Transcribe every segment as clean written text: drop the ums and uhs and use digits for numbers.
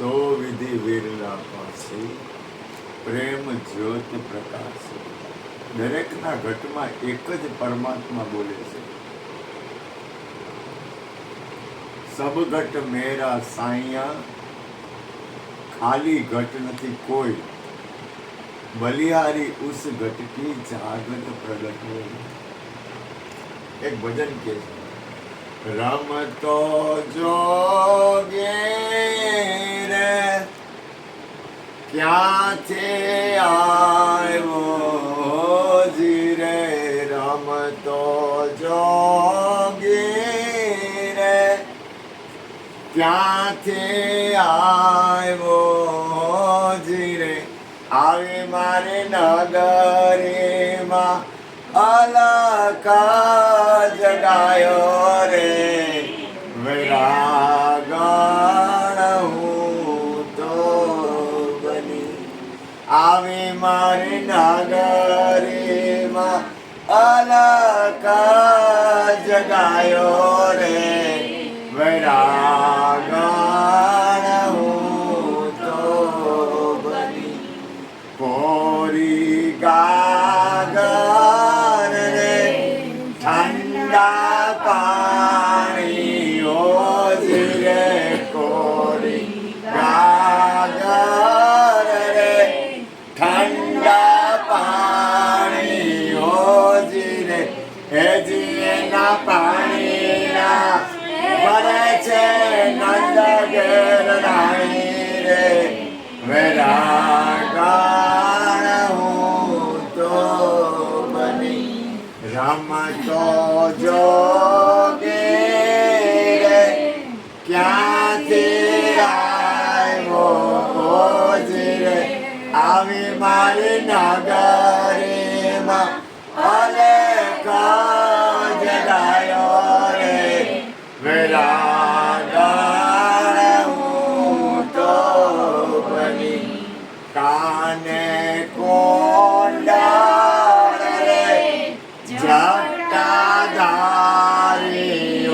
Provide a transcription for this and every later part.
સો વિધિ વિરલા પાસે પ્રેમ જ્યોત પ્રકાશ. દરેકના ઘટમાં એક જ પરમાત્મા બોલે છે. સબ ઘટ મેરા સાઈયા, ખાલી ઘટ નથી કોઈ, બલિહારી ઉસ ઘટ કી જાગત પ્રગટ હોય. એક ભજન કે છે, રમતો જોગે રે ક્યાંથી આવ્યો જી રે, રમતો જોગે રે ક્યાંથી આવ્યો જી રે, આવી મારી નગરીમાં અલકા જગાયો રે, વૈરાગણ હું તો બની. આવી મારી નગરીમાં અલકા જગાયો રે, વૈરાગણ હું તો બની. કોરી ગાગર રે ઠંડા પાણી ઓજી રે, કોરી ગાગર રે ઠંડા પાણી ઓજી રે, હેજી એના પાણીના ભરે છે નંદ ઘેર રાણી રે, વૈરાગણ હું તો બની. રમતો જોગે રે ક્યાંથી આવ્યો જી રે, આવી મારી નગરીમાં અલકા જગાયો રે, વૈરાગણ હું તો બની. કાને કોંડાળ રે જટાધારી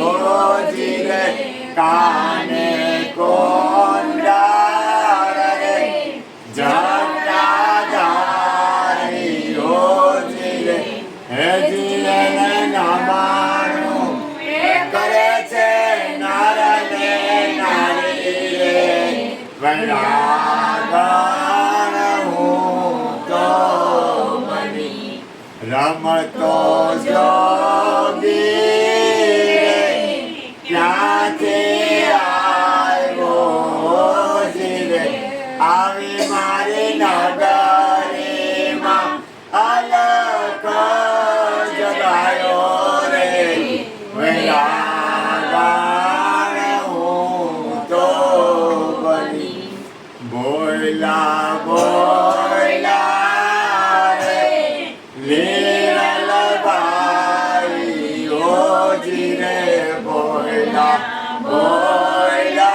ઓજી રે, કાને કોંડાળ રે જટાધારી ઓજી રે, હેજી એને નમાણું કરે છે નર ને નારી રે, વૈરાગણ હું તો બની. રમતો જોગી રે ક્યાંથી આવ્યો જી રે, આવી મારી નગરીમાં અલકા જગાયો રે, વૈરાગણ હું તો બની. બોયલા બોયલા રે લીલ બાઈ ઓજી રે, બોયલા બોયલા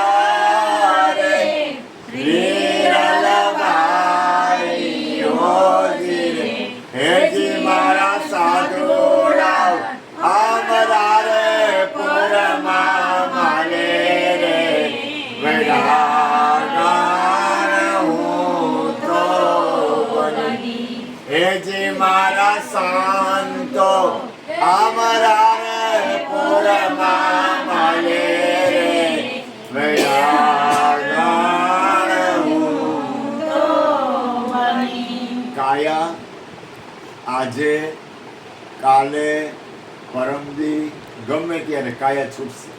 રે લીલ બાઈ ઓજી રે, હેજી મારા સાધુરાવ અમારા રે પુરમાં માલે રે, વૈરાગણ હું તો બની. હેજી મારા સંતો અમારા રે પુરમાં માલે રે, વૈરાગણ હું તો બની. કાયા આજે કાલે પરમદી ગમે ત્યારે કાયા છૂટશે,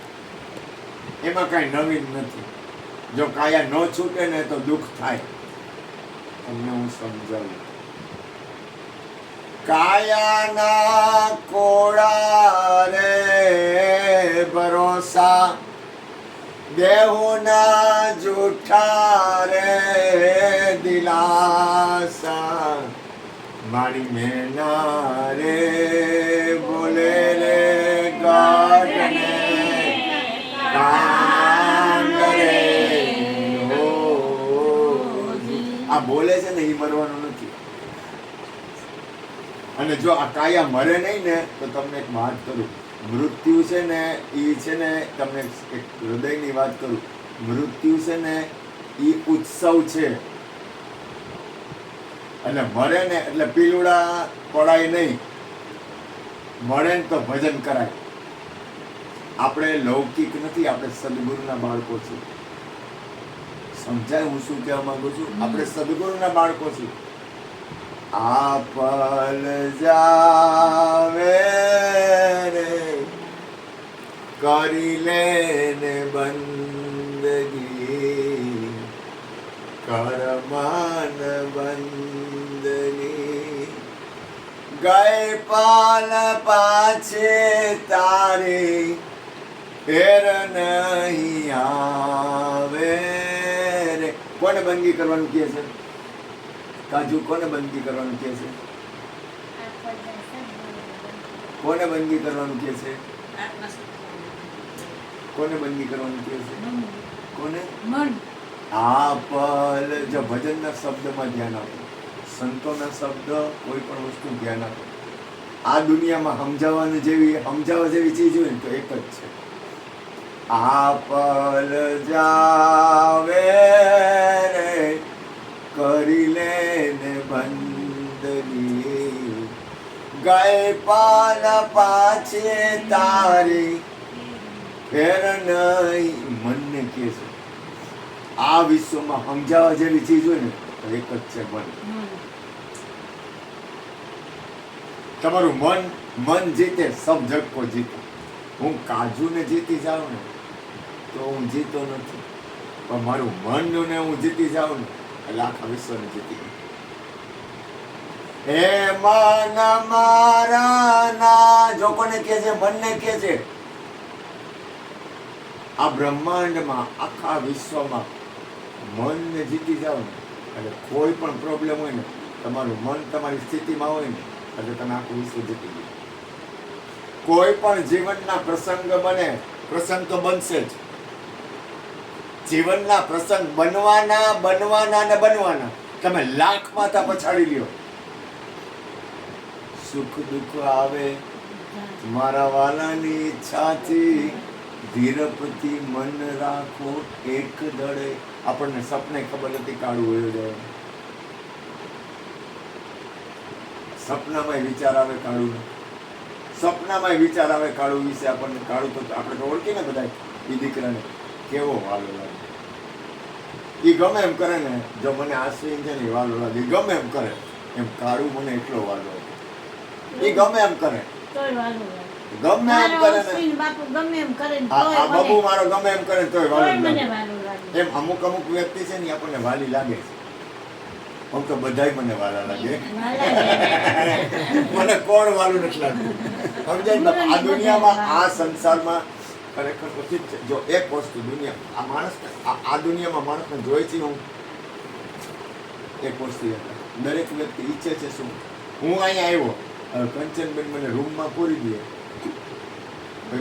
એમાં કાંઈ નવીન નથી. જો કાયા ન છૂટે ને તો દુઃખ થાય. તમને હું સમજાવું. કાયાના કોળા રે ભરોસા, દેહુના જૂઠા રે દિલાસા, મારી મેના રે બોલે રે ગાઢને કાંગ રે હો. આ બોલે છે ને એ મરવાનું નથી. અને જો આ કાયા મરે નહીં ને તો તમને એક વાત કરું, મૃત્યુ છે ને એ છે ને તમને એક હૃદયની વાત કરું, મૃત્યુ છે ને એ ઉત્સવ છે. અને મળે ને એટલે પીલુડા પડાય નહીં, મળે ને તો ભજન કરાય. આપણે લૌકિક નથી, આપણે સદગુરુના બાળકો છીએ. સમજાય હું શું કહેવા માંગુ છું? આપણે સદગુરુના બાળકો છીએ. આ પલ જાવે રે કરી લેને બંદગી, કરમાન બંદગી, ગઈ પાલ પાછે તારી ફેર નહીં આવે રે. કોને બંદગી કરવાનું કહે છે? કાજુ કોને બંદગી કરવાનું કહે છે? કોને બંદગી કરવાનું કહે છે? કોને બંદગી કરવાનું કહે છે? કોને? મન. આ પલ જો ભજનના શબ્દમાં ધ્યાન આપો, સંતોના શબ્દ, કોઈ પણ વસ્તુ ધ્યાન આપો. આ દુનિયામાં સમજાવવા જેવી ચીજ હોય ને તો એક જ છે. આ પલ જાવે રે કરી લેને બંદગી, ગઈ પાલ પાછે તારી ફેર નહીં. મનને કહે છે આ વિશ્વમાં સમજાવવા જેવી ચીજ હોય ને તો એક જ છે મન. તમારું મન જીતે, સબ જગ કો જીતે. હું કાજુને જીતી જાઉં ને તો હું જીતો નથી, પણ મારું મનને હું જીતી જાઉં ને એટલે આખા વિશ્વને જીતી ગયું. હે મન મારા ના, જો કોને કહે છે? મનને કહે છે. આ બ્રહ્માંડમાં, આખા વિશ્વમાં મનને જીતી જાઓ ને એટલે કોઈ પણ પ્રોબ્લેમ હોય ને, તમારું મન તમારી સ્થિતિમાં હોય ને એટલે તમે આખું વિશ્વ જીતી ગયું. કોઈ પણ જીવનના પ્રસંગ બને, પ્રસંગ તો બનશે જ. જીવનના પ્રસંગ બનવાના ને બનવાના. તમે લાખ માથા પછાડી લ્યો, સુખ દુઃખ આવે મારા વાલાની ઈચ્છાથી, ધીરપથી મન રાખો એક દડે. આપણને સપને ખબર નથી કાળું હોય જાય, સપનામાં વિચાર આવે કાળું, સપનામાં વિચાર આવે કાળું વિશે. આપણને કાળું તો આપણે તો ઓળખીએ ને બધા. એ દીકરાને કેવો વાલો લાગે, એ ગમે એમ કરે ને. જો મને આશ્વિન છે ને વાલો લાગે, ગમે એમ કરે એમ. કાળું મને એટલો વાલો, એ ગમે એમ કરે, ગમે એમ કરે ને. આ બાબુ મારો ગમે એમ કરે તોય વાલો લાગે. એમ અમુક વ્યક્તિ છે ને આપણને વાલી લાગે છે. આમ તો બધાય મને વાલા લાગે, મને કોણ વાલું નથી લાગતું. સમજાય? આ દુનિયામાં, આ સંસારમાં ખરેખર પછી જો એક વસ્તુ દુનિયા આ માણસ આ દુનિયામાં માણસને જોઈ છે. હું એક વસ્તુ દરેક વ્યક્તિ ઈચ્છે છે શું? હું અહીંયા આવ્યો, કંચનબેન મને રૂમમાં પૂરી દે,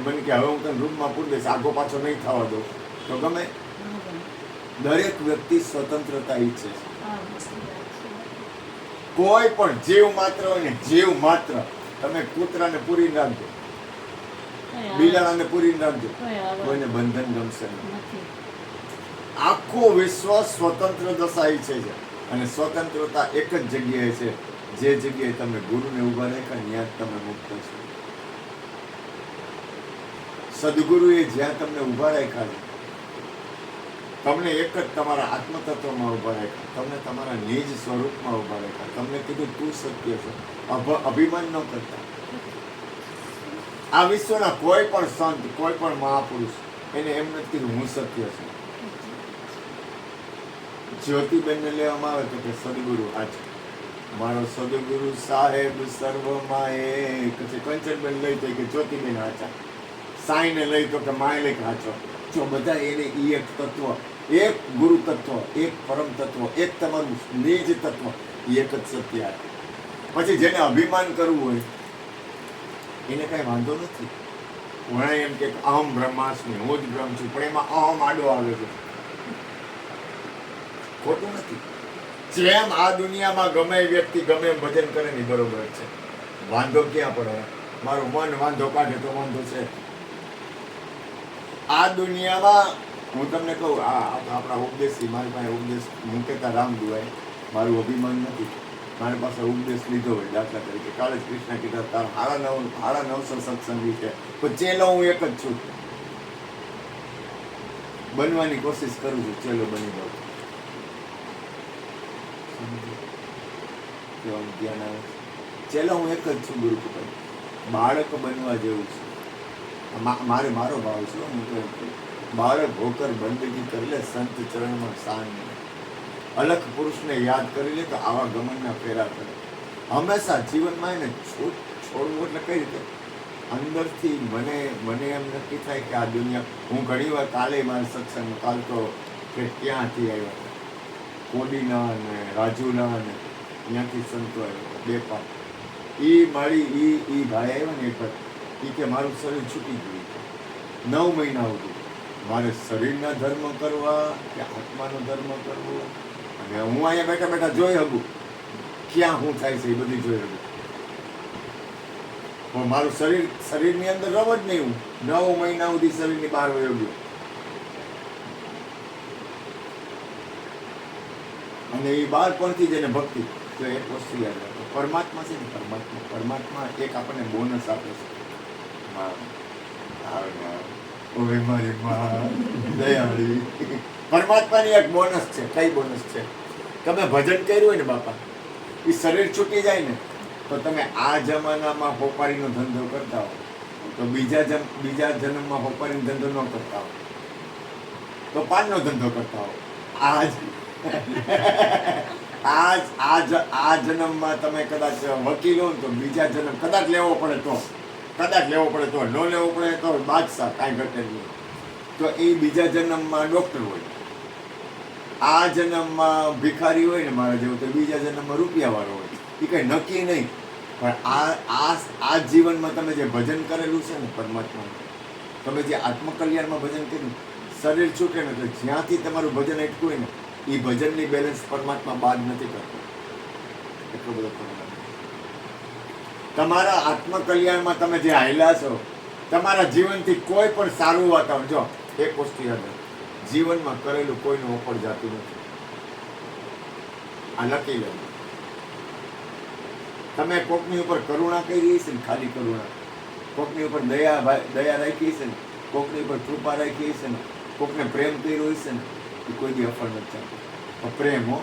મને કે હવે હું તને રૂમમાં પૂરી દઈશ, આગો પાછો નહીં થવા દઉં, તો ગમે. દરેક વ્યક્તિ સ્વતંત્રતા ઈચ્છે છે. કોઈ પણ જીવ માત્ર હોય ને, જીવ માત્ર. તમે કૂતરાને પૂરીને રાખજો, બિલાડાને પૂરીને રાખજો, કોઈને બંધન ગમશે નહીં. આખું વિશ્વ સ્વતંત્ર દશા ઈચ્છે છે. અને સ્વતંત્રતા એક જ જગ્યાએ છે, જે જગ્યાએ તમે ગુરુને ઉભા રાખ્યા ત્યાં જ તમે મુક્ત છો. સદગુરુએ જ્યાં તમને ઉભા રાખ્યા છે, તમને એક જ તમારા આત્મતત્વમાં ઉભા રાખ્યા, તમને તમારા નિજ સ્વરૂપમાં ઉભા રાખ્યા. તમને કીધું તું સત્ય છે, અભિમાન ન કરતા. આ વિશ્વના કોઈ પણ સંત, કોઈ પણ મહાપુરુષ એને એમ નથી કીધું હું સત્ય છું. જ્યોતિબેનને લેવામાં આવે તો કે સદગુરુ હાચ, મારો સદગુરુ સાહેબ સર્વમાં એક છે. કંચનબેન લઈ તો કે જ્યોતિબેન હાચા, સાઈને લઈ તો કે માય લઈ હાચો. જો બધા એને એક તત્વ, એક ગુરુ તત્વ, એક પરમ તત્વ, એક તમારું નિજ તત્વ, એક જ સત્ય. પછી જેને અભિમાન કરવું હોય એને કઈ વાંધો નથી. ઘણા એમ કે અહમ બ્રહ્માસ્મિ, હું જ બ્રહ્મ છું, પણ એમાં અહમ આડો આવે છે. ખોટું નથી. જેમ આ દુનિયામાં ગમે વ્યક્તિ ગમે એમ ભજન કરે ને બરોબર છે, વાંધો ક્યાં પડે? મારું મન વાંધો કાઢે તો વાંધો છે. આ દુનિયામાં હું તમને કહું, આ આપણા ઉપદેશથી મારી પાસે ઉપદેશ, હું કહેતા રામ દુવાય, મારું અભિમાન નથી. મારી પાસે ઉપદેશ લીધો હોય, દાખલા તરીકે કાલે જ કૃષ્ણ કીધા તાર હાડા 900 સત્સંગી છે, પણ ચેલો હું એક જ છું. બનવાની કોશિશ કરું છું, ચેલો બની જાઉં. ધ્યાન આવે, ચેલો હું એક જ છું ગુરુ કૃપા. બાળક બનવા જેવું છે. મારો ભાવ છે. હું તો એમ કહું, બાળક હોકર બંદગી કરી લે સંત ચરણમાં શાન, અલખ પુરુષને યાદ કરી લે તો આવા ગમનના ફેરા કરે. હંમેશા જીવનમાં એને છોડવું એટલે કઈ રીતે અંદરથી મને એમ નક્કી થાય કે આ દુનિયા, હું ઘણી વાર કાલે મારા સત્સંગ કાલ તો કે ક્યાંથી આવ્યા હતા, કોડીના અને રાજુના અને ત્યાંથી સંતો આવ્યા બે પાંચ. એ મારી એ ભાઈ આવ્યા ને એક વાર, એ કે મારું શરીર છૂટી ગયું 9 મહિના સુધી, મારે શરીરના ધર્મ કરવા કે આત્માનો ધર્મ કરવો, અને હું અહીંયા બેઠા બેઠા જોઈ શકું ક્યાં શું થાય છે, એ બધી જોઈ શકું. પણ મારું શરીરની અંદર રવ જ નહીં. હું 9 મહિના સુધી શરીરની બહાર વયો ગયો. અને એ બાળપણથી જ એને ભક્તિ. તો એક વસ્તુ યાદ રાખો, પરમાત્મા છે ને, પરમાત્મા એક આપણને બોનસ આપે છે. પરમાત્માની એક બોનસ છે. કઈ બોનસ છે? તમે ભજન કર્યું હોય ને બાપા, એ શરીર છૂટી જાય ને તો તમે આ જમાનામાં હોપારીનો ધંધો કરતા હો, તો બીજા જન્મમાં હોપારીનો ધંધો ન કરતા હો, તો પાનનો ધંધો કરતા હો. આ જન્મમાં તમે કદાચ વકીલ હો તો બીજા જન્મ કદાચ લેવો પડે તો, ન લેવો પડે તો બાદશાહ, કાંઈ ઘટે નહીં. તો એ બીજા જન્મમાં ડોક્ટર હોય, આ જન્મમાં ભિખારી હોય ને મારા જેવું, તો બીજા જન્મમાં રૂપિયાવાળો હોય. એ કંઈ નક્કી નહીં. પણ આ જીવનમાં તમે જે ભજન કરેલું છે ને પરમાત્માનું, તમે જે આત્મકલ્યાણમાં ભજન કર્યું, શરીર છૂટે ને તો જ્યાંથી તમારું ભજન અટકું હોય ને, એ ભજનની બેલેન્સ પરમાત્મા બાદ નથી કરતો. એટલો બધો તમારા આત્મકલ્યાણમાં તમે જે હાલ્યા છો, તમારા જીવનથી કોઈ પણ સારું વાતાવરણ, જો એક વસ્તુ યાદ રાખો, જીવનમાં કરેલું કોઈનું ઓફર જાતું નથી. આ લખી લો. તમે કોકની ઉપર કરુણા કરી છે ને, ખાલી કરુણા, કોકની ઉપર દયા રાખી છે ને, કોકની ઉપર કૃપા રાખી છે ને, કોકને પ્રેમ કર્યો છે ને, એ કોઈ દી અફળ નથી થતું. પ્રેમ હો,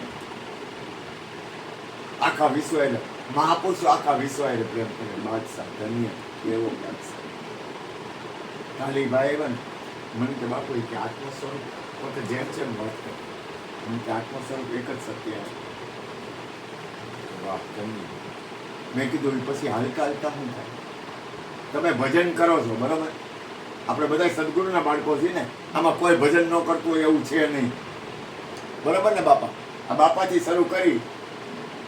આખા વિશ્વ એટલે મહાપુરુષો આખા વિશ્વ એટલે પ્રેમ કરે. બાદશાહ ધન્ય એવો બાદશાહ કાલીભાઈ આવ્યા ને, મને કે બાપુ કે આત્મ સ્વરૂપ પોતે જેમ છે એમ વાત કરે. મને કે આત્મ સ્વરૂપ એક જ સત્ય. વાહ ધન્ય. મેં કીધું પછી હાલતા હાલતા શું થાય? તમે ભજન કરો છો બરાબર, આપણે બધા સદગુરુના બાળકો છીએ ને, આમાં કોઈ ભજન ન કરતું હોય એવું છે નહીં, બરાબર ને બાપા? આ બાપાથી શરૂ કરી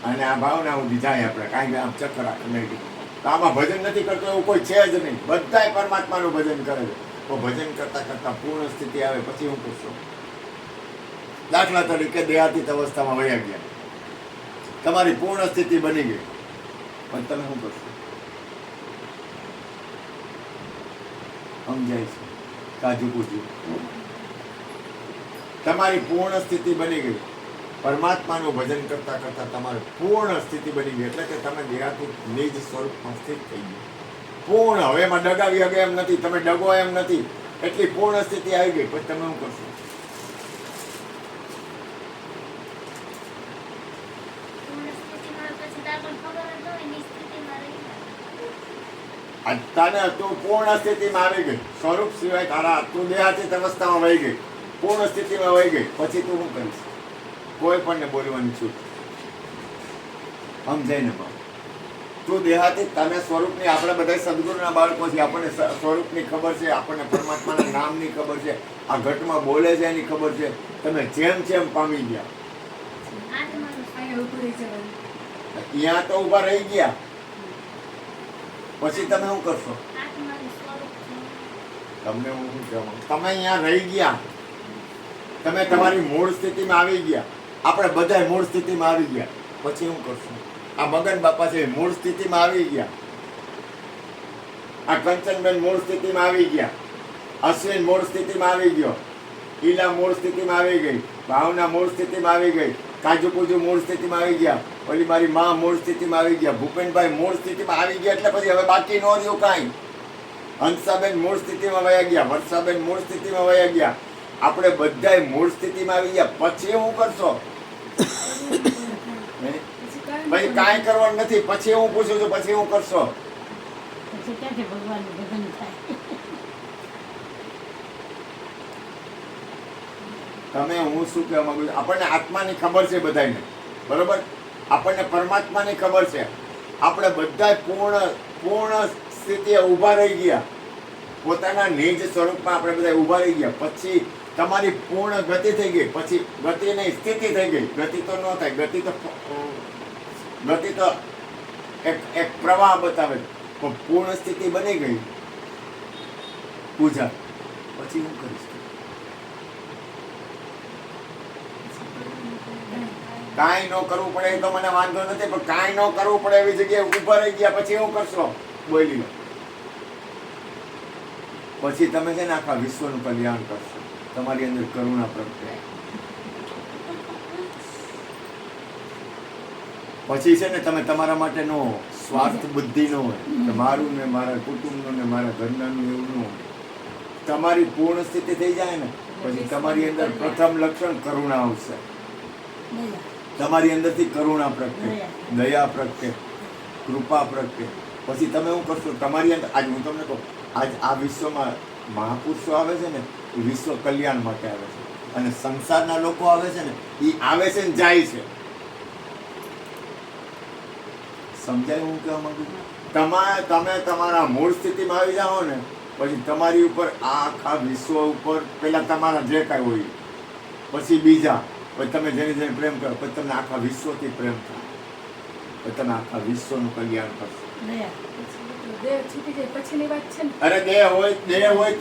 અને આ ભાવના સુધી જાય આપણે, કાંઈ આમ ચક્કર નહીં. તો આમાં ભજન નથી કરતો એવું કોઈ છે જ નહીં. બધાય પરમાત્માનું ભજન કરે છે. તો ભજન કરતા કરતા પૂર્ણ સ્થિતિ આવે પછી હું કરશો? દાખલા તરીકે દેહાતીત અવસ્થામાં વયા ગયા, તમારી પૂર્ણ સ્થિતિ બની ગઈ, પણ તમે શું કરશો? સમજાય છે? કાજુ પૂછ્યું. તમારી પૂર્ણ સ્થિતિ બની ગઈ, પરમાત્માનું ભજન કરતા કરતા તમારી પૂર્ણ સ્થિતિ બની ગઈ, એટલે કે તમે દેહાતીત નિજ સ્વરૂપમાં સ્થિત થઈ ગઈ. પૂર્ણ. હવે એમાં ડગાવી શકે એમ નથી, તમે ડગો એમ નથી, એટલી પૂર્ણ સ્થિતિ આવી ગઈ. પછી તમે શું કરશો? તને તું પૂર્ણ સ્થિતિમાં આવી ગઈ, સ્વરૂપ સિવાય તારા તું દેહાતીત અવસ્થામાં વહી ગઈ, પૂર્ણ સ્થિતિમાં વહી ગઈ. પછી તું શું કરીશ? કોઈ પણ ને બોલવાની છૂટ. સમજાય ને બાપ? તું દેહાતીત, તને સ્વરૂપની, આપણે બધા સદગુરુના બાળકો છે, આપણને સ્વરૂપની ખબર છે, આપણને પરમાત્માના નામની ખબર છે, આ ઘટમાં બોલે છે એની ખબર છે. તમે જેમ પામી ગયા, ત્યાં તો ઉભા રહી ગયા. પછી તમે શું કરશો? તમને હું શું કહેવા, તમે અહીંયા રહી ગયા, તમે તમારી મૂળ સ્થિતિમાં આવી ગયા. આપણે બધા મૂળ સ્થિતિમાં આવી ગયા. પછી શું કરશું? આ મગન બાપા છે મૂળ સ્થિતિમાં આવી ગયા, આ કંચનબેન મૂળ સ્થિતિમાં આવી ગયા, અશ્વિન મૂળ સ્થિતિમાં આવી ગયો, ઈલા મૂળ સ્થિતિમાં આવી ગઈ, ભાવના મૂળ સ્થિતિમાં આવી ગઈ, કાજુકુજુ મૂળ સ્થિતિમાં આવી ગયા, ઓલી મારી માં મૂળ સ્થિતિમાં આવી ગયા, ભૂપેનભાઈ મૂળ સ્થિતિમાં આવી ગયા. એટલે પછી હવે બાકી ન રહ્યું કાંઈ. હંસાબેન મૂળ સ્થિતિમાં વયા ગયા, વર્ષાબેન મૂળ સ્થિતિમાં વયા ગયા, આપણે બધાય મૂળ સ્થિતિમાં આવી ગયા. પછી હું કરશો? ભાઈ કાંઈ કરવાનું નથી. પછી હું પૂછું છું, પછી હું કરશો? પછી ક્યાંથી ભગવાનનું ભજન થાય? તમે હું શું કહેવા માંગુ છું? આપણને આત્માની ખબર છે બધાને, બરોબર? આપણને પરમાત્માની ખબર છે. આપણે બધા પૂર્ણ સ્થિતિએ ઊભા રહી ગયા, પોતાના નિજ સ્વરૂપમાં આપણે બધા ઊભા રહી ગયા. પછી તમારી પૂર્ણ ગતિ થઈ ગઈ, પછી ગતિ નહીં સ્થિતિ થઈ ગઈ. ગતિ તો ન થાય, ગતિ તો એક પ્રવાહ બતાવે, પણ પૂર્ણ સ્થિતિ બની ગઈ. પૂજા પછી હું કરીશ? કાંઈ ન કરવું પડે એ તો મને વાંધો નથી, પણ કાંઈ ન કરવું પડે એવી જગ્યાએ ઊભા રહી ગયા પછી શું કરશો? બોલી લો. પછી તમે છે ને આખા વિશ્વનું કલ્યાણ કરશો. તમારી અંદર કરુણા પ્રગટે. પછી છે ને તમે તમારા માટે નો સ્વાર્થ બુદ્ધિ નો હોય કે મારું ને મારા કુટુંબનું ને મારા ઘરનાનું એવું ન હોય. તમારી પૂર્ણ સ્થિતિ થઈ જાય ને પછી તમારી અંદર પ્રથમ લક્ષણ કરુણા આવશે. તમારી અંદરથી કરુણા પ્રગટે, દયા પ્રગટે, કૃપા પ્રગટે. પછી તમે શું કરશો? તમારી અંદર આજ હું તમને કહું, આજ આ વિશ્વમાં મહાપુરુષો આવે છે ને એ વિશ્વ કલ્યાણ માટે આવે છે, અને સંસારના લોકો આવે છે ને એ આવે છે ને જાય છે. સમજાય હું કહેવા માંગુ છું? તમે તમારા મૂળ સ્થિતિમાં આવી જાઓ ને પછી તમારી ઉપર આખા વિશ્વ ઉપર પહેલા તમારા જે કાંઈ હોય, પછી બીજા, પછી તમે જેને જેને પ્રેમ કરો, પછી તમને આખા વિશ્વથી પ્રેમ થાય, પછી તમે આખા વિશ્વનું કલ્યાણ કરશો. અરે દેહ હોય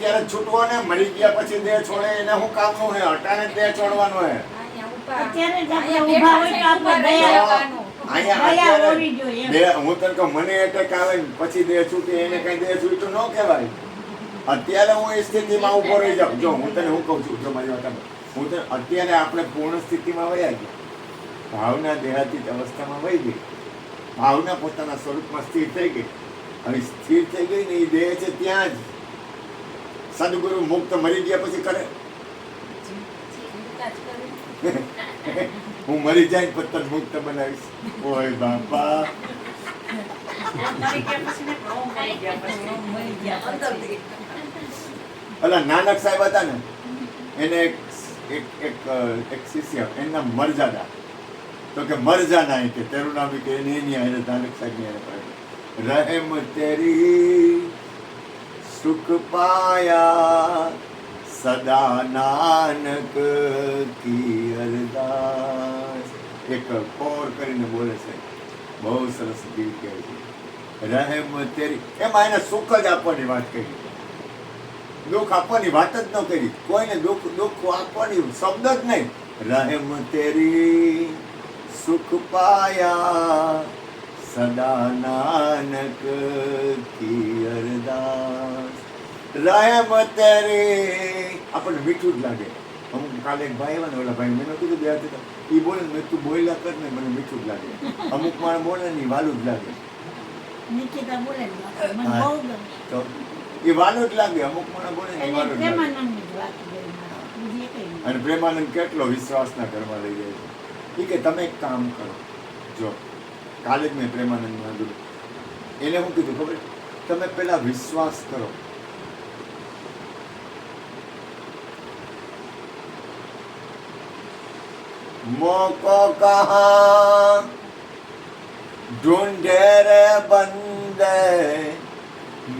ત્યારે છૂટવો ને. મરી ગયા પછી દેહ છોડે એને શું કામનું હે? અટાણે જ દેહ છોડવાનો હે. અત્યારે જ આપણે ઊભા હોય તો આપણે દયા હોવી જોઈએ. હું તને કહું, મને એટેક આવે ને પછી દેહ છૂટે એને કઈ દેહ છૂટ્યું ન કહેવાય. અત્યારે હું એ સ્થિતિમાં ઉભો રહી જાઉં. જો હું તને હું કહું છું, જો મારી વાત હું તને અત્યારે આપણે પૂર્ણ સ્થિતિમાં વયા ગયા, ભાવના દેહાતીત અવસ્થામાં વહી ગઈ, ભાવના પોતાના સ્વરૂપમાં સ્થિર થઈ ગઈ. હવે સ્થિર થઈ ગઈ ને એ દેહ છે ત્યાં જ. સદગુરુ મુક્ત મરી ગયા પછી કરે? હું મરી જાય પછી તને મુક્ત બનાવીશ. ઓય બાપા, ઓલા નાનક સાહેબ હતા ને, એને એક શિષ્ય, એનું નામ મરજાદા. તો કે મરજાના કે તેરું નામ કે એની નાનક સાહેબ ની રહેમ તેરી સુખ પાયા સદા નાનક કી અરદાસ. એક કોર કરીને બોલે છે, બહુ સરસ ગીત કહે છે. રહેમ તેરી, એમાં એને સુખ જ આપવાની વાત કરી, દુઃખ આપવાની વાત જ ન કરી. કોઈને દુઃખ આપવાની શબ્દ જ નહીં. રહેમ તેરી સુખ પાયા સદા નાનક કી અરદાસ. રહેમ તેરી આપણને મીઠું જ લાગે. અમુક કાલે એક ભાઈ આવ્યા ને, ઓલા ભાઈ મેં કીધું બે હતા એ બોલે મેં તું બોલ્યા કર ને મને મીઠું જ લાગે. અમુક માણસ બોલે ને એ વાલું જ લાગે. નિકિતા બોલે ને મને બહુ ગમે. તો એ વાલું જ લાગે. અમુક માણસ બોલે ને એ વાલું જ લાગે. પ્રેમાનંદની જ વાત કરી. બીજી કઈ અને પ્રેમાનંદ કેટલો વિશ્વાસના ઘરમાં લઈ જાય છે. એ કે તમે એક કામ કરો. જો કાલે જ મેં પ્રેમાનંદમાં જોયું, એને શું કીધું ખબર? તમે પેલા વિશ્વાસ કરો. મોકો કહા ढूंढे रे बंदे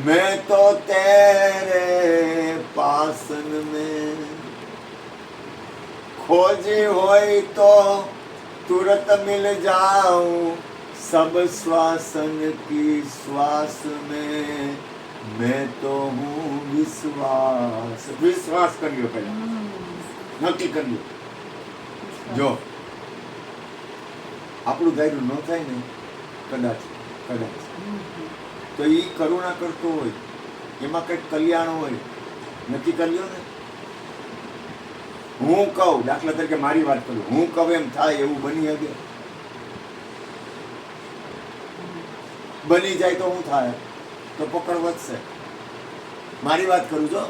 मैं तो तेरे पासन में, खोजी होई तो तुरंत मिल जाऊं सब श्वासन की श्वास में, मैं तो हूँ विश्वास करियो पहला, नक्की करियो. જો આપણું ધાર્યું ન થાય ને કદાચ તો એ કરુણા કરતો હોય, એમાં કંઈક કલ્યાણ હોય, નક્કી કર્યો ને. હું કહું, દાખલા તરીકે મારી વાત કરું, હું કહું એમ થાય એવું બની શકે? બની જાય તો શું થાય? તો પકડ વધશે. મારી વાત કરું છો,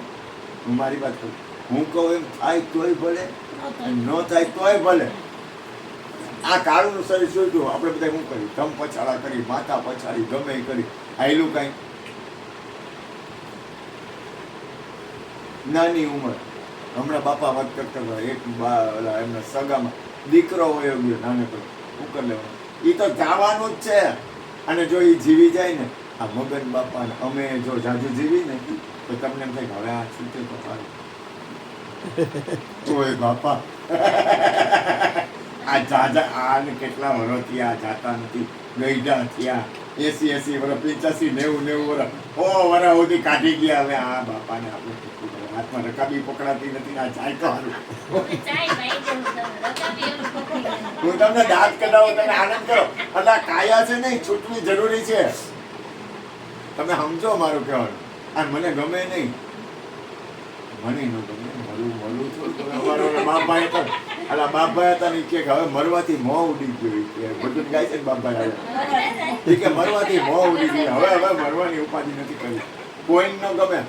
હું મારી વાત કરું, હું કહું એમ થાય તોય ભલે, ન થાય તોય ભલે. આ કાળુનું શરીર શું થયું? આપણે બધા શું કર્યું? ધમ પછાડા કરી, માથા પછાડી, ગમે એ કરી, આયલું કાંઈ? નાની ઉંમર, હમણાં બાપા વાત કરતા હતા, એક એમના સગામાં દીકરો હોય ગયો નાનકડો, શું કરી લેવાનું? એ તો જવાનું જ છે. અને જો એ જીવી જાય ને, આ મગન બાપા ને અમે જો જાજુ જીવી ને, તો તમને એમ થાય કે હવે આ છૂટે તો સારું. ઓય બાપા, આ જાજા આને કેટલા વર્ષ થયા જાતા નથી, ગઈડા થયા 80 વર્ષ, 85 90 વર્ષ, વર્ષ સુધી કાઢી ગયા. હવે આ બાપાને આપણે હાથમાં રકાબી પકડાતી નથી, આ જાય તો સારું. હું તમને દાંત કઢાવું, તમે આનંદ કરો. એટલે આ કાયા છે ને, છૂટવી જરૂરી છે. તમે સમજો મારું કહેવાનું. આ મને ગમે નહીં, મને ન ગમે, મળું થોડું. અમારા બાપભાઈ હતા, એટલે બાપભાઈ હતા ને કે હવે મરવાથી મોં ઉડી ગયું, કે બધું ગાય છે ને બાપભાઈ આવે કે મરવાથી મોં ઉડી ગયું, હવે મરવાની ઉપાધિ નથી કરી. કોઈ ન ગમે,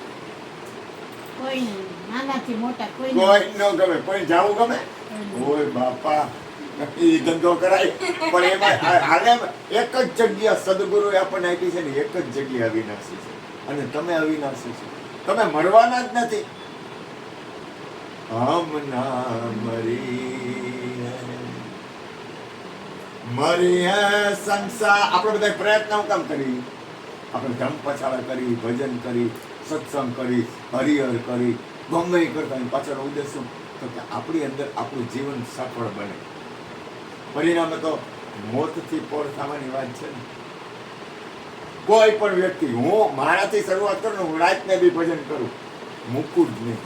કોઈ નાનાથી મોટા કોઈ ન ગમે, કોઈ જાવું ગમે. ઓય બાપા, એ ધંધો કરાય. પણ એમાં હાલે એક જ જગ્યા સદગુરુએ આપણને આપી છે ને, એક જ જગ્યા અવિનાશી છે. અને તમે અવિનાશી છો, તમે મરવાના જ નથી. હમ ના મરી સંસાર. આપણે બધા પ્રયત્ન કામ કરી, આપણે ધમ પછાડા કરી, ભજન કરી, સત્સંગ કરી, હરિહર કરી, ગમે એ કરતા પાછળ ઉદ્દેશ શું? તો કે આપણી અંદર આપણું જીવન સફળ બને. પરિણામે તો મોતથી પોર થવાની વાત છે ને. કોઈ પણ વ્યક્તિ, હું મારાથી શરૂઆત કરું, હું રાતને બી ભજન કરું, મૂકું જ નહીં.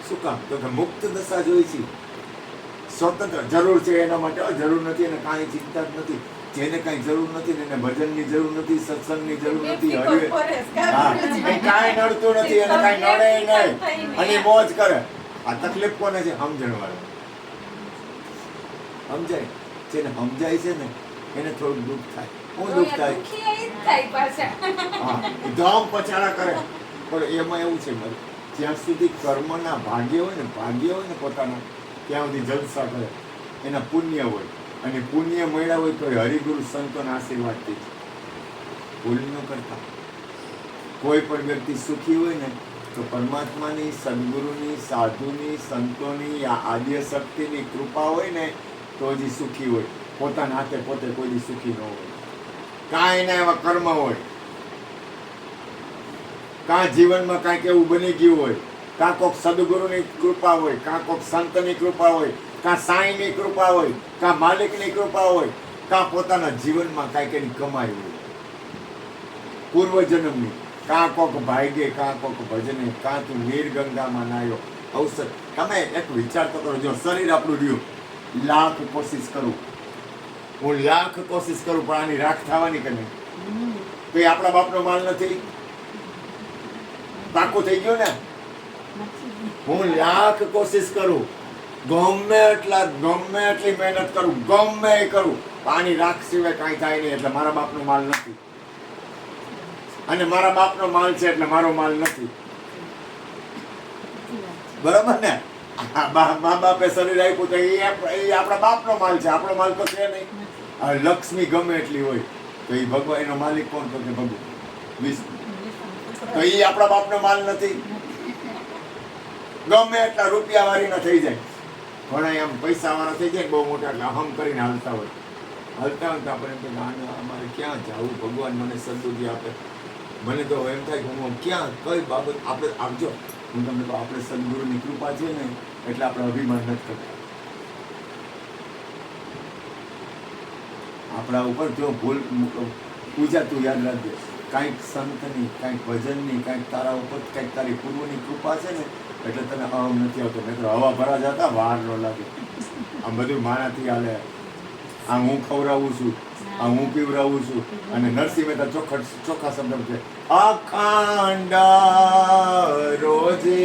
શું કામ? તો કે મુક્ત દશા જોઈ છે, સ્વતંત્ર. જરૂર છે એના માટે, જરૂર નથી એને કાંઈ ચિંતા જ નથી. જેને કાંઈ જરૂર નથી ને એને ભજનની જરૂર નથી, સત્સંગની જરૂર નથી, કાંઈ નડતું નથી, એને કાંઈ નડે નહીં, અને મોજ કરે. આ તકલીફ કોને છે? સમજણ વાળા. સમજાય? જેને સમજાય છે ને એને થોડું દુઃખ થાય. હું દુઃખ થાય? ધમ પછાડા કરે. પણ એમાં એવું છે, જ્યાં સુધી કર્મના ભાગ્ય હોય ને પોતાના, ત્યાં સુધી જલસા કરે, એના પુણ્ય હોય. અને પુણ્ય મળ્યા હોય તો હરિગુરુ સંતોના આશીર્વાદથી જ. ભૂલ ન કરતા. કોઈ પણ વ્યક્તિ સુખી હોય ને તો પરમાત્માની, સદગુરુની, સાધુની, સંતોની, આદ્ય શક્તિની કૃપા હોય ને તો જ સુખી હોય. પોતાના હાથે પોતે કોઈ સુખી ન હોય. કાંઈ ના એવા કર્મ હોય, કાં જીવનમાં કાંઈક એવું બની ગયું હોય, કાં કોક સદગુરુની કૃપા હોય, કાં કોક સંતની કૃપા હોય, કાં સાંઈની કૃપા હોય, કાં માલિકની કૃપા હોય, કાં પોતાના જીવનમાં કાંઈક એની કમાઈ હોય પૂર્વજન્મની, કાં કોક ભાગ્યે, કાં કોક ભજને, કાં તું નીરગંગામાં નાયો અવસર. તમે એક વિચાર તો કરો, જો શરીર આપણું રહ્યું, લાખ કોશિશ કરું, હું લાખ કોશિશ કરું, પણ આની રાખ થવાની કે નહીં? તો એ આપણા બાપનો માલ નથી. પાકું થઈ ગયું ને? હું લાખ કોશિશ કરું, ગમે એટલી મહેનત કરું, ગમે એ કરું, આની રાખ સિવાય કાંઈ થાય નહીં. એટલે મારા બાપનો માલ નથી, અને મારા બાપનો માલ છે એટલે મારો માલ નથી. બરાબર ને? મા બાપે શરીર આપ્યું તો એ આપણા બાપનો માલ છે, આપણો માલ તો છે નહીં. લક્ષ્મી ગમે એટલી હોય તો એ ભગવાન, એનો માલિક કોણ? તો કે ભગવાન વિષ્ણુ. તો એ આપણા બાપનો માલ નથી. ગમે એટલા રૂપિયા વાળીના થઈ જાય, ઘણા એમ પૈસા વાળા થઈ જાય, બહુ મોટા, એટલે અહમ કરીને હાલતા હોય તો આપણે અમારે ક્યાં જવું? ભગવાન મને સદબુદ્ધિ આપે. મને તો એમ થાય કે હું ક્યાં કઈ બાબત આપણે આપજો. હું તમને કહું, આપણે સદગુરુની કૃપા છે ને એટલે આપણે અભિમાન નથી કરતા. આપણા ઉપર જો ભૂલ પૂજા, તું યાદ રાખજે, કાંઈક સંતની, કાંઈક ભજનની, કાંઈક તારા ઉપર, કાંઈક તારી પૂર્વની કૃપા છે ને એટલે તને અહમ નથી આવતો. નહીં તો હવા ભરા જતા વાર ન લાગે. આમ બધું મારાથી હાલે. આ હું ખવડાવું છું, આ હું પીવડાવું છું. અને નરસિંહ મહેતા ચોખ્ખા શબ્દ છે, અખંડ રોજે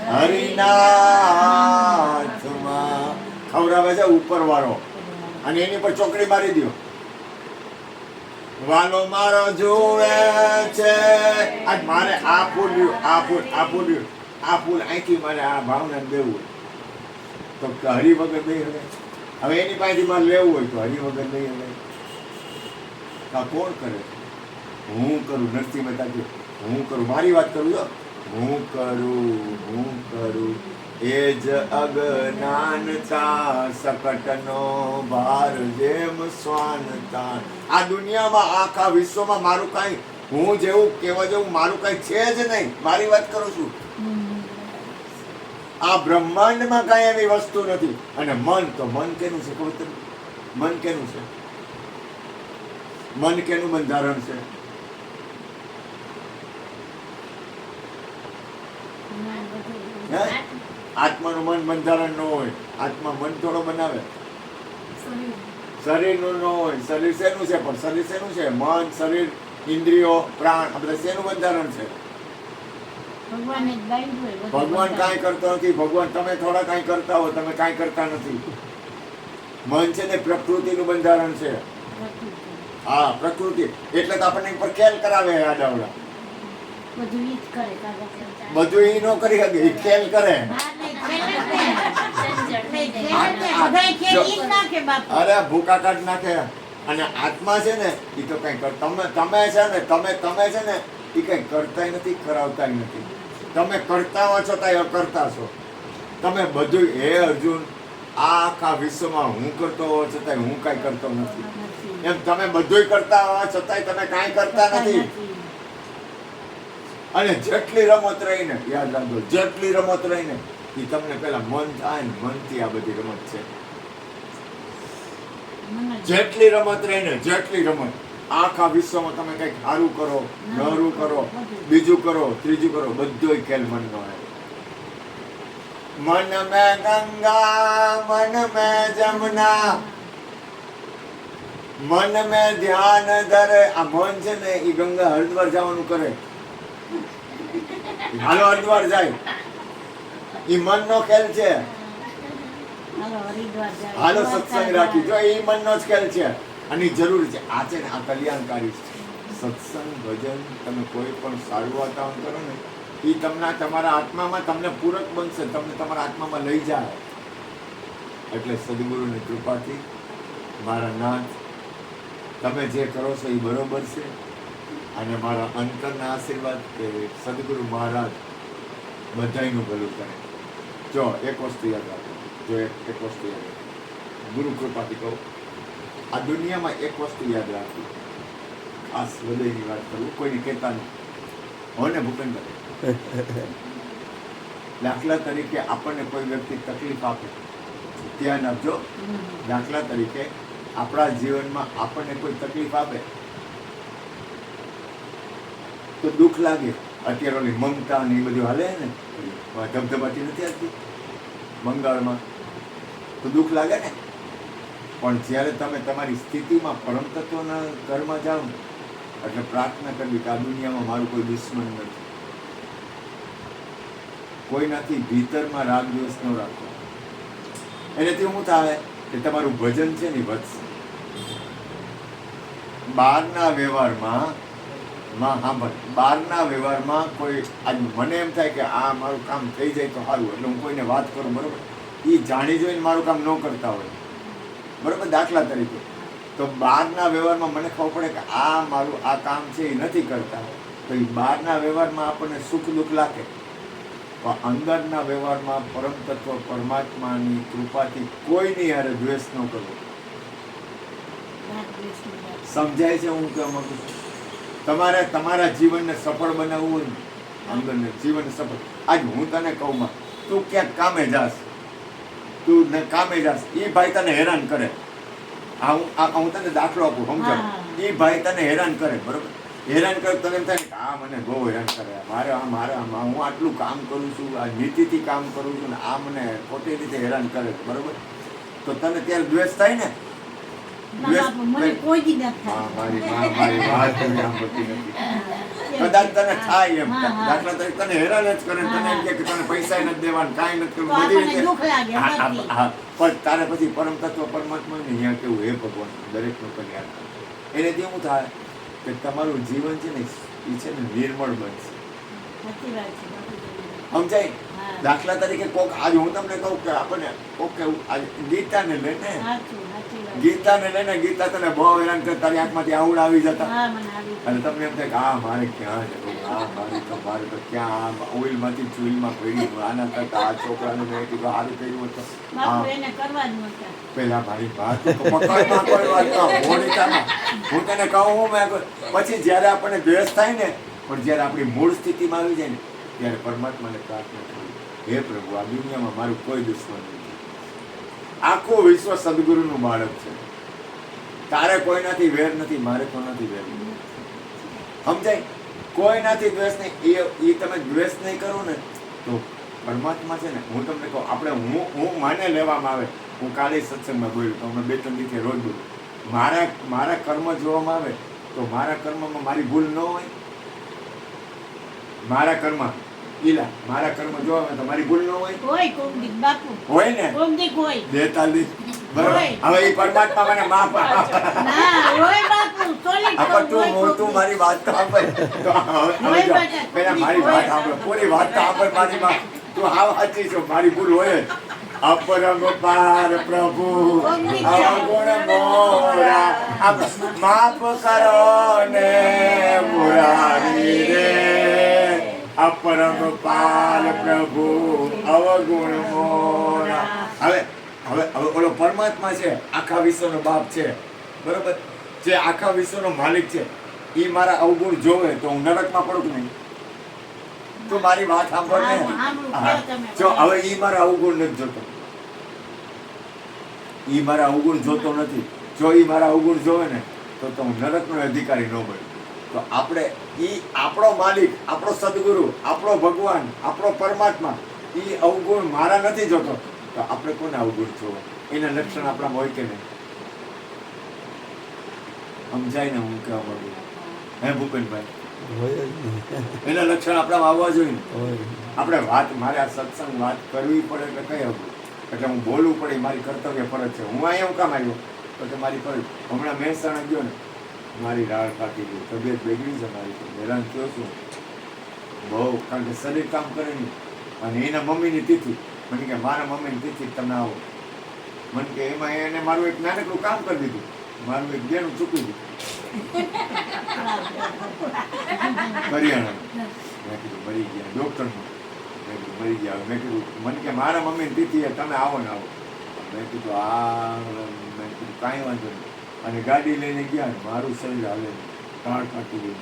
હરિના હાથમાં. ખવડાવે છે ઉપરવાળો અને એની પર ચોકડી મારી દ્યો. વાલો મારો જોવે છે આજ મારે આ ફૂલ અહીંથી મારે આ ભાવના દેવું હોય તો હરી વગર નહીં હવે. હવે એની પાસેથી મારે લેવું હોય તો હરી વગર નહીં હવે. કોણ કરે? હું કરું. નરસિંહ મહેતા કહ્યું હું કરું. મારી વાત કરું છો. હું કરું એ જ અજ્ઞાનતા સકટનો ભાર જેમ શ્વાનતા. આ દુનિયામાં આખા વિશ્વમાં મારું કાંઈ હું જેવું કહેવા જેવું મારું કાંઈ છે જ નહીં. મારી વાત કરું છું. આ બ્રહ્માંડમાં કાંઈ એવી વસ્તુ નથી. અને મન તો મન કેનું છે ખબર તમને? મન કેનું છે? મન કેનું બંધારણ છે? આત્માનું મન બંધારણ ન હોય. આત્મા મન થોડો બનાવે. શરીરનું ન હોય. શરીર શેનું છે? પણ શરીર શેનું છે? મન, શરીર, ઇન્દ્રિયો, પ્રાણ આ બધા શેનું બંધારણ છે? ભગવાન કાંઈ કરતો નથી. ભગવાન તમે થોડા કાંઈ કરતા હો, તમે કાંઈ કરતા નથી. મન છે ને પ્રકૃતિનું બંધારણ છે. હા, પ્રકૃતિ એટલે તો આપણને પર ખેલ કરાવે આડાવડા. બધું ઈ નો કરી શકે, ઈ ખેલ કરે. અરે ભૂકા કાઢ નાખે. અને આત્મા છે ને ઈ તો કઈ તમે છે ને તમે છે ને ઈ કઈ કરતા નથી, કરાવતા નથી. તમે કરતા હો છતાંય અકર્તા છો. તમે બધું હે અર્જુન આખા વિશ્વમાં હું કરતો હોવા છતાંય હું કાંઈ કરતો નથી. એમ તમે બધુંય કરતા હોવા છતાંય તમે કાંઈ કરતા નથી. અને જેટલી રમત રહીને યાદ રાખજો, જેટલી રમત રહીને એ તમને પેલા મન થાય ને મનથી આ બધી રમત છે. જેટલી રમત રહીને જેટલી રમત આખા વિશ્વમાં તમે કંઈક સારું કરો, નરું કરો, બીજું કરો, ત્રીજું કરો, બધોય ખેલ મનનો હોય. મન મેં ગંગા મન મેં જમના મન મેં ધ્યાન ધરે. આ મન છે ને એ ગંગા હરિદ્વાર જવાનું કરે. હાલો હરિદ્વાર જાય. ઈ મનનો ખેલ છે. હાલો સત્સંગ રાખી જો એ મનનો જ ખેલ છે. અને જરૂરી છે. આ છે ને આ કલ્યાણકારી છે. સત્સંગ ભજન તમે કોઈ પણ સારું વાતાવરણ કરો ને એ તમને તમારા આત્મામાં તમને પૂરક બનશે, તમને તમારા આત્મામાં લઈ જાય. એટલે સદગુરુની કૃપાથી મારા નાથ તમે જે કરો છો એ બરોબર છે. અને મારા અંતરના આશીર્વાદ કે સદગુરુ મહારાજ બધાયનું ભલું કરે. જો એક વસ્તુ યાદ રાખો, જો એક વસ્તુ યાદ રાખો, ગુરુ કૃપાથી કહું, આ દુનિયામાં એક વસ્તુ યાદ રાખવી, ખાસ હૃદયની વાત કરું, કોઈને કહેતા નહીં હો ને ભૂપેન્દ્ર. દાખલા તરીકે આપણને કોઈ વ્યક્તિ તકલીફ આપે, ધ્યાન આપજો. દાખલા તરીકે આપણા જીવનમાં આપણને કોઈ તકલીફ આપે તો દુઃખ લાગે. અત્યારે ઓલી મમતા ને એ બધું હાલે ને, ધબધબાટી નથી આવતી બંગાળમાં, તો દુઃખ લાગે ને. પણ જ્યારે તમે તમારી સ્થિતિમાં પરમ તત્વના ઘરમાં જાઓ ને એટલે પ્રાર્થના કરવી કે આ દુનિયામાં મારું કોઈ દુશ્મન નથી. કોઈનાથી ભીતરમાં રાગ દ્વેષ ન રાખો. એનાથી શું થાય કે તમારું ભજન છે ને વધશે. બહારના વ્યવહારમાં બહારના વ્યવહારમાં કોઈ આજ મને એમ થાય કે આ મારું કામ થઈ જાય તો સારું, એટલે હું કોઈને વાત કરું, બરોબર, એ જાણી જોઈને મારું કામ ન કરતા હોય, બરોબર. દાખલા તરીકે તો બહારના વ્યવહારમાં મને ખબર પડે કે આ મારું આ કામ છે એ નથી કરતા, તો એ બહારના વ્યવહારમાં આપણને સુખ દુઃખ લાગે. પણ અંદરના વ્યવહારમાં પરમ તત્વ પરમાત્માની કૃપાથી કોઈની યારે દ્વેષ ન કરવો. સમજાય છે હું કહેવા માંગુ છું? તમારે તમારા જીવનને સફળ બનાવવું હોય ને, અંદરને જીવન સફળ. આજ હું તને કહું માં, તું ક્યાંક કામે જાસ, તું કામે જાસ, એ ભાઈ તને હેરાન કરે. હું તને દાખલો આપું, સમજાવ. એ ભાઈ તને હેરાન કરે, બરોબર, હેરાન કરે. તને એમ થાય કે આ મને બહુ હેરાન કરે, હું આટલું કામ કરું છું, આ નીતિથી કામ કરું છું ને આ મને ખોટી રીતે હેરાન કરે, બરોબર. તો તને ત્યારે દ્વેષ થાય ને, ના બાપુ, મને કોઈ દી નથી હા, થાય. મારી વાત તમે સાંભળતી નથી. કદાચ તને થાય એમ, હા, હા. દાખલા તરીકે તને હેરાન જ કરે, તને એમ કે તને પૈસા નથી દેવાના, કાંઈ નથી તો કરવું, બધી આપણને રીતે. દુઃખ લાગે હા, હા, બધી. હા. પણ તારે પછી પરમ તત્વ પરમાત્મા ને અહીંયા કેવું, હે ભગવાન, દરેકનું કલ્યાણ કરો. એનાથી શું થાય કે તમારું જીવન છે ને એ છે ને નિર્મળ બનશે. સાચી વાત છે બાપુ તમારી. સમજાય? હા. દાખલા તરીકે કોક આજ હું તમને કહું કે આપણને કોક કે આજ ગીતાને લઈને, સાચું, સાચી વાત છે. ગીતાને લઈને ગીતા તને બહુ હેરાન કરે, તારી આંખમાંથી આહુડ આવી જતા, હા, મને આવી અને તમને એમ થાય કે આ મારે ક્યાં જવું, મારે તો ક્યાં ઓઇલમાંથી ચૂઈલમાં પડી, આના કરતા આ છોકરાને મેં કીધું સારું કર્યું હતું. બાપુ એને કરવા જ નહોતા. પેલા મારી વાત પકડમાં કોઈ વાત ન, મોનિકામાં હું તને કહું, મેં પછી જ્યારે આપણને દ્વેષ થાય ને, પણ જ્યારે આપણી મૂળ સ્થિતિમાં આવી જાય ને, ત્યારે પરમાત્માને પ્રાર્થના કરી, હે પ્રભુ, આ દુનિયામાં મારું કોઈ દુશ્મન નથી, આખું વિશ્વ સદગુરુનું બાળક છે, તારે કોઈનાથી વેર નથી, મારે કોઈનાથી વેર નથી. સમજાય? કોઈનાથી દ્વેષ નહીં. એ તમે દ્વેષ નહીં કરો ને તો પરમાત્મા છે ને, હું તમને કહું, આપણે હું મને લેવામાં આવે, હું કાલે સત્સંગમાં બોલ્યું તો અમે 2-3 દિવસે રોજ બોલું, મારા કર્મ જોવામાં આવે તો મારા કર્મમાં મારી ભૂલ ન હોય. મારા કર્મ જોવા આવે તો મારી ભૂલ ન હોય. કોઈ કોક દી બાપુ, હોય ને? કોક દી કોઈ. બેતાલી. બરાબર. હોય. હવે એ પરમાત્મા મને માફ ના, હોય બાપુ, solid આપણ કોક હોય, કોક તું દી. મારી વાત તો સાંભળ. તો હવે જો, પહેલા મારી વાત સાંભળ, પૂરી વાત તો સાંભળ મારી વાત. તું હાવ સાચી છો, મારી ભૂલ હોય જ. અપરંપાર પ્રભુ અવગુણ મોરા, માફ કરો ને મુરારી રે. અપરંપાર પ્રભુ અવગુણ મોરા. હવે ઓલો પરમાત્મા છે, આખા વિશ્વનો બાપ છે, બરોબર, જે આખા વિશ્વનો માલિક છે, એ મારા અવગુણ જોવે તો હું નરકમાં પડું કે નહીં? તું મારી વાત સાંભળ ને. હા. જો હવે ઈ મારા અવગુણ નથી જોતો, ઈ મારા અવગુણ જોતો નથી. જો ઈ મારા અવગુણ જોવે ને તો હું નરકનો અધિકારી ન બન્યો. તો આપણે ઈ આપણો માલિક, આપણો સદગુરુ, આપણો ભગવાન, આપણો પરમાત્મા, ઈ અવગુણ મારા નથી જોતો, તો આપણે કોને અવગુણ જોવા? એના લક્ષણ આપણામાં હોય કે નહીં? સમજાય ને હું કહેવા માંગુ? હે ભૂપેનભાઈ, એના લક્ષણ આપણામાં આવવા જોઈએ ને. આપણે મારે આ સત્સંગ વાત કરવી પડે એટલે કઈ હતું, એટલે હું બોલવું પડે, મારી કર્તવ્ય ફરજ છે. હું અહીંયા હું કામ આવ્યો તો કે મારી ફરજ. હમણાં મહેસાણા ગયો ને, મારી રાળ ફાટી ગઈ, તબિયત બગડી છે મારી, હેરાન થયો છું બહુ, કારણ કે શરીર કામ કરે નહીં. અને એના મમ્મીની તિથિ, મને કે મારા મમ્મીની તિથિ તમે આવો. મને કે એમાં એને મારું એક નાનકડું કામ કરી દીધું, મારું એક દેણું ચૂકી દીધું કરિયાણાનું. મેં કીધું મરી ગયા ડૉક્ટરનું. મેં કીધું મરી ગયા. મેં કીધું મને કે મારા મમ્મીની તિથિ તમે આવો ને આવો. મેં કીધું મેં કીધું કાંઈ વાંધો નહીં. અને ગાડી લઈને ગયા ને, મારું શરીર હાલે નહીં, કાળ ફાટી ગયું.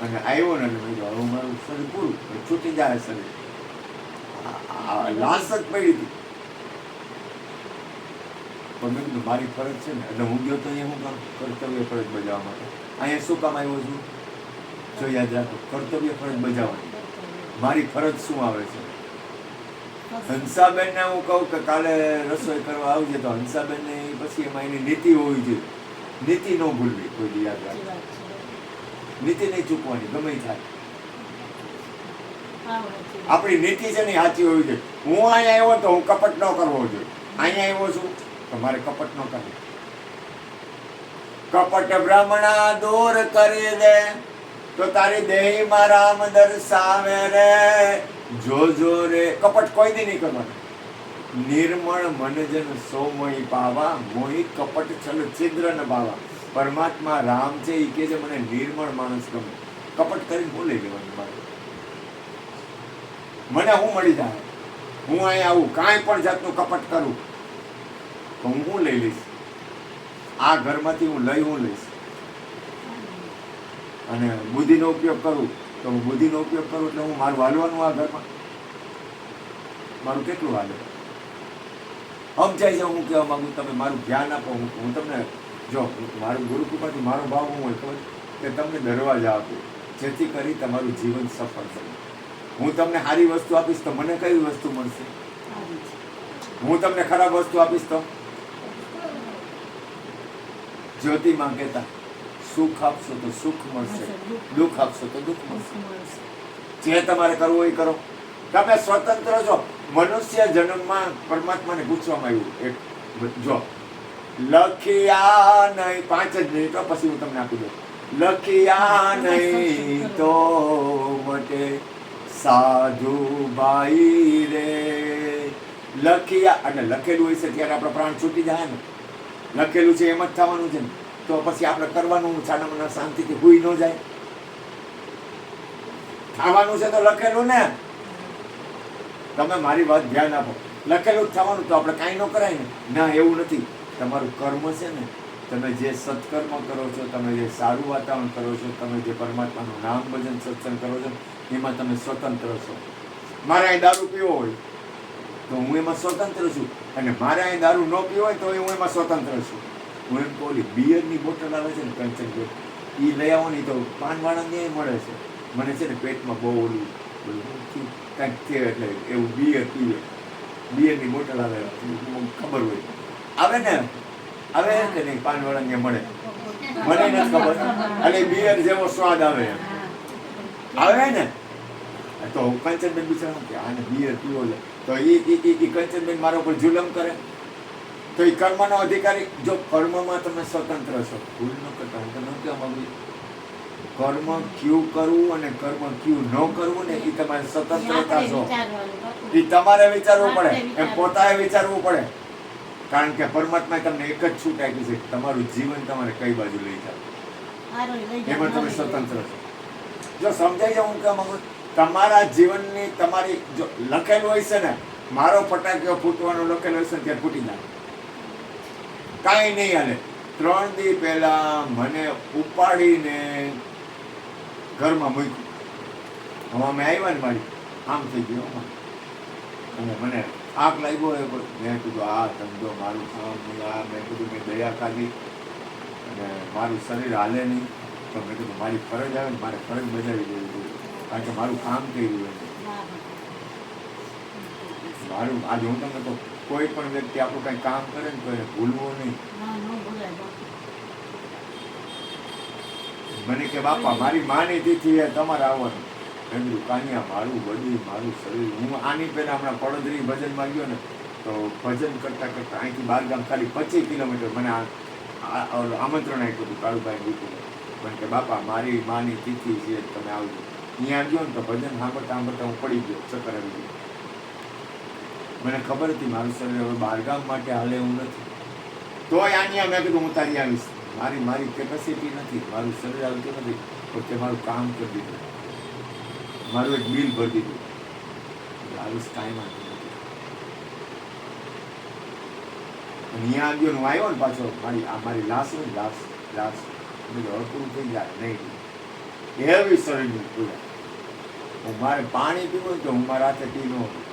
અને આવ્યો ને એટલે મેં કીધું હવે મારું શરીર પૂરું, છૂટી જાય શરીર. લાશ જ પડી હતી. પણ મેં કીધું મારી ફરજ છે ને, એટલે હું ગયો તો અહીંયા હું કામ કર્તવ્ય ફરજ બજાવવા માટે. અહીંયા શું કામ આવ્યો છું? જો યાદ રાખો, કર્તવ્ય ફરજ બજાવવાની. મારી ફરજ શું આવે છે? હંસાબેનને હું કહું કે કાલે રસોઈ કરવા આવજે, તો હંસાબેનને પછી એમાં એની નીતિ હોવી જોઈએ. નીતિ ન ભૂલવી કોઈ દી, યાદ રાખો. નીતિ નહીં ચૂકવાની, ગમે ઈ થાય. આપણી નીતિ છે ને સાચી હોવી જોઈએ. હું અહીંયા આવ્યો તો હું કપટ ન કરવો જોઈએ. અહીંયા આવ્યો છું તો મારે કપટ ન કરવું. કપટ બ્રાહ્મણા દૂર કરી દે તો તારી દેહીમાં રામ દર્શાવે રે. જોજો રે, કપટ કોઈ દી નહીં કરવાનું. નિર્મળ મનજન સોમય પાવા, મોહી કપટ છલ છિદ્ર ન પાવા. પરમાત્મા રામ છે, એ કે છે મને નિર્મળ માણસ ગમે. કપટ કરીને બોલી લેવાનું મારે. મને હું મળી જાય, હું અહીંયા આવું કાંઈ પણ જાતનું કપટ કરું તો હું લઈ લઈશ. આ ઘરમાંથી હું લઈશ. અને બુદ્ધિનો ઉપયોગ કરું તો હું બુદ્ધિનો ઉપયોગ કરું, એટલે હું મારું હાલવાનું આ ઘરમાં મારું કેટલું હાલે સમજાય છે. હું કહેવા માંગુ, તમે મારું ધ્યાન આપો. હું તમને જો મારું ગુરુ કૃપાથી મારો ભાવ હું હોય ખબર કે તમને દરવાજા આપું, જેથી કરી તમારું જીવન સફળ થાય. હું તમને સારી વસ્તુ આપીશ તો મને કઈ વસ્તુ મળશે? હું તમને ખરાબ વસ્તુ આપીશ તો જ્યોતિમાં કહેતા સુખ આપશો તો સુખ મળશે, દુઃખ આપશો તો દુઃખ મળશે. જે તમારે કરવું એ કરો. તમે સ્વતંત્ર છો. મનુષ્ય જન્મમાં પરમાત્માને પૂછવામાં આવ્યું એક જો લખ્યા નહીં 5 જ મિનિટો પછી હું તમને આપી દઉં. લખ્યા નહીં તો મટે સાધુ ભાઈ રે. લખ્યા અને લખેલું હોય છે ત્યારે આપણા પ્રાણ છૂટી જાય ને. લખેલું છે એમ જ થવાનું છે ને. તો પછી આપણે કરવાનું છાનામાના શાંતિથી હુઈ ન જાય. થવાનું છે તો લખેલું ને. તમે મારી વાત ધ્યાન આપો. લખેલું જ થવાનું તો આપણે કાંઈ ન કરાય ને. ના, એવું નથી. તમારું કર્મ છે ને, તમે જે સત્કર્મ કરો છો, તમે જે સારું વાતાવરણ કરો છો, તમે જે પરમાત્માનું નામ ભજન સત્સંગ કરો છો, એમાં તમે સ્વતંત્ર છો. મારે અહીં દારૂ પીવો હોય તો હું એમાં સ્વતંત્ર છું, અને મારે અહીં દારૂ ન પીવો હોય તો હું એમાં સ્વતંત્ર છું. હું એમ કહું બિયરની બોટલ આવે છે ને કંચન, એ લઈ આવો ને તો પાનવાળાને મળે છે. મને છે ને પેટમાં બહુ ઓલું કાંઈક કે એટલે એવું બિયર પીવે. બિયરની બોટલ આવે, ખબર હોય આવે ને, આવે કે નહીં પાનવાળાને મળે, મને નથી ખબર. અને બિયર જેવો સ્વાદ આવે આવે ને. તો કંચનબેન બિચારા કે આને બિયર પીવો લે, તો એ કંચનબેન મારા ઉપર જુલમ કરે. તો એ કર્મનો અધિકારી. જો કર્મમાં તમે સ્વતંત્ર છો, ભૂલ ન કરતા. હું તો ન કહેવા માંગુ, કર્મ ક્યું કરવું અને કર્મ ક્યું ન કરવું ને એ તમારે સ્વતંત્રતા છો. એ તમારે વિચારવું પડે, એ પોતાએ વિચારવું પડે. કારણ કે પરમાત્માએ તમને એક જ છૂટ આપી છે, તમારું જીવન તમારે કઈ બાજુ લઈ જાવ એમાં તમે સ્વતંત્ર છો. જો સમજાય છે હું કહેવા માંગુ, તમારા જીવનની તમારી જો લખેલું હોય છે ને, મારો ફટાકડો ફૂટવાનો લખેલો હશે ને ત્યારે ફૂટી જાય, કાંઈ નહીં હાલે. 3 દી પહેલા મને ઉપાડીને ઘરમાં મૂક્યું. હવે અમે આવ્યા ને મારી આમ થઈ ગયું, અને મને આગ લાગ્યો હોય. મેં કીધું આ ધંધો મારું કામ, આ મેં કીધું મેં દયા ખાધી અને મારું શરીર હાલે નહીં. તો મેં કીધું મારી ફરજ આવે ને, મારે ફરજ બજાવી દેવી જોઈએ, કારણ કે મારું કામ કર્યું હોય. મારું આજે હું તમને કહું, કોઈ પણ વ્યક્તિ આપણું કંઈ કામ કરે ને તો એને ભૂલવું નહીં. મને કે બાપા મારી માની તિથિ તમારે આવવાનું. મેં કીધું કાનિયા મારું બધી મારું શરીર. હું આની પહેલા હમણાં પડોદરી ભજનમાં ગયો ને, તો ભજન કરતા કરતા અહીંથી 12 ગામ ખાલી 25 કિલોમીટર મને આમંત્રણ આપ્યું હતું કાળુભાઈ દીકરીને. મને કે બાપા મારી માની તિથિ છે, તમે આવજો. અહીંયા ગયો ને તો ભજન સાંભળતા સાંભળતા હું પડી ગયો, ચક્કર આવી ગયો. મને ખબર હતી મારું શરીર હવે 12 ગામ માટે હાલે એવું નથી. તોય અહીંયા મેં કીધું હું તારી આવીશ. મારી કેપેસિટી નથી, મારું શરીર આવતું નથી, તો તે મારું કામ કરી દીધું, મારું એક બિલ ભરી દીધું. આવીશ કાંઈ વાંધો નથી. અહીંયા આવ્યો હું આવ્યો ને પાછો, મારી લાશ હોય ને, લાશ પૂરું થઈ જાય નહીં એવી શરીરની પૂરા. મારે પાણી પીવું ને તો હું મારા હાથે પી ન હતું.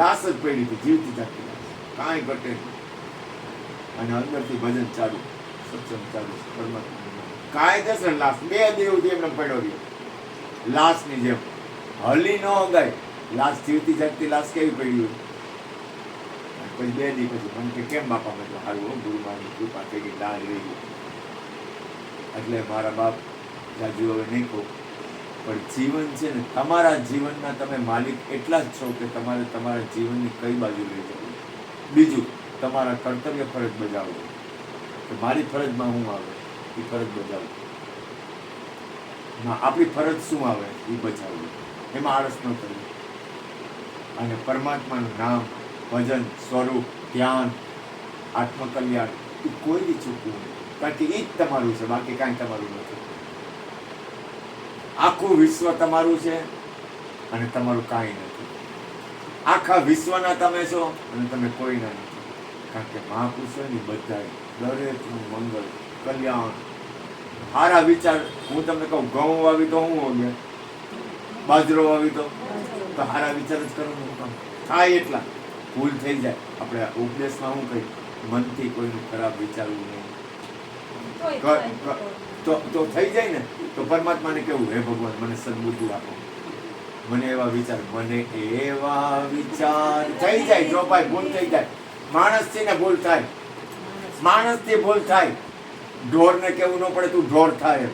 લાશ જ પડી હતી, જીવતી જાગતી લાશ, કાંઈ ઘટે નહીં. અને અંદરથી ભજન ચાલુ, સત્સંગ ચાલુ, પરમાત્મા કાયદેસર લાશ 2 દિવસથી એમને પડ્યો રહ્યો, લાશની જેમ હલી ન ગાય. લાશ જીવતી જાગતી લાશ કેવી પડી હોય. પછી 2 દિવસ પછી મને કે કેમ બાપા, મેં તો સારું ગુરુમાની કૃપા થઈ ગઈ, લાજ રહી ગઈ. એટલે મારા બાપ જાજુ હવે નહીં કહું, પણ જીવન છે ને, તમારા જીવનના તમે માલિક એટલા જ છો કે તમારે તમારા જીવનની કઈ બાજુ લઈ જવું. બીજું, તમારા કર્તવ્ય ફરજ બજાવવું. તો મારી ફરજમાં શું આવે એ ફરજ બજાવવું, આપણી ફરજ શું આવે એ બચાવવું, એમાં આળસ ન કરવું. અને પરમાત્માનું નામ, ભજન, સ્વરૂપ, ધ્યાન, આત્મકલ્યાણ એ કોઈ બી ચૂકવું નહીં, કારણ કે એ જ તમારું છે, બાકી કાંઈ તમારું નથી. આખું વિશ્વ તમારું છે અને તમારું કાંઈ નથી. આખા વિશ્વના તમે છો અને તમે કોઈના નથી. કારણ કે મહાપુરુષોની બધા દરેકનું મંગળ, કલ્યાણ, સારા વિચાર. હું તમને કહું, ઘઉં વાવી તો હું વાવ્યા, બાજરો વાવી તો સારા વિચાર જ કરવાનું કામ થાય. એટલા ભૂલ થઈ જાય. આપણે ઉપદેશમાં શું કહી, મનથી કોઈનું ખરાબ વિચારવું નહીં, તો થઈ જાય ને. તો પરમાત્માને કેવું, હે ભગવાન મને સદબુદ્ધિ આપો, મને એવા વિચાર થઈ જાય. જો ભાઈ ભૂલ થઈ જાય, માણસથી ને ભૂલ થાય, માણસથી ભૂલ થાય, ઢોરને કેવું ન પડે તું ઢોર થાય.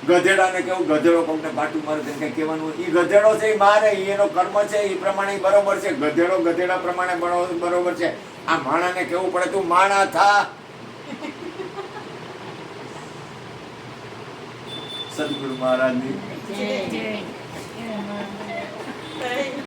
ગધેડાને કેવું ગધેડો કોકને પાટું મારે તેને કઈ કહેવાનું, ઈ ગધેડો છે ઈ મારે, ઈ એનો કર્મ છે ઈ પ્રમાણે ઈ બરોબર છે. ગધેડો ગધેડા પ્રમાણે બરોબર છે. આ માણાને કેવું પડે તું માણા થા. સદગુરુ મહારાજની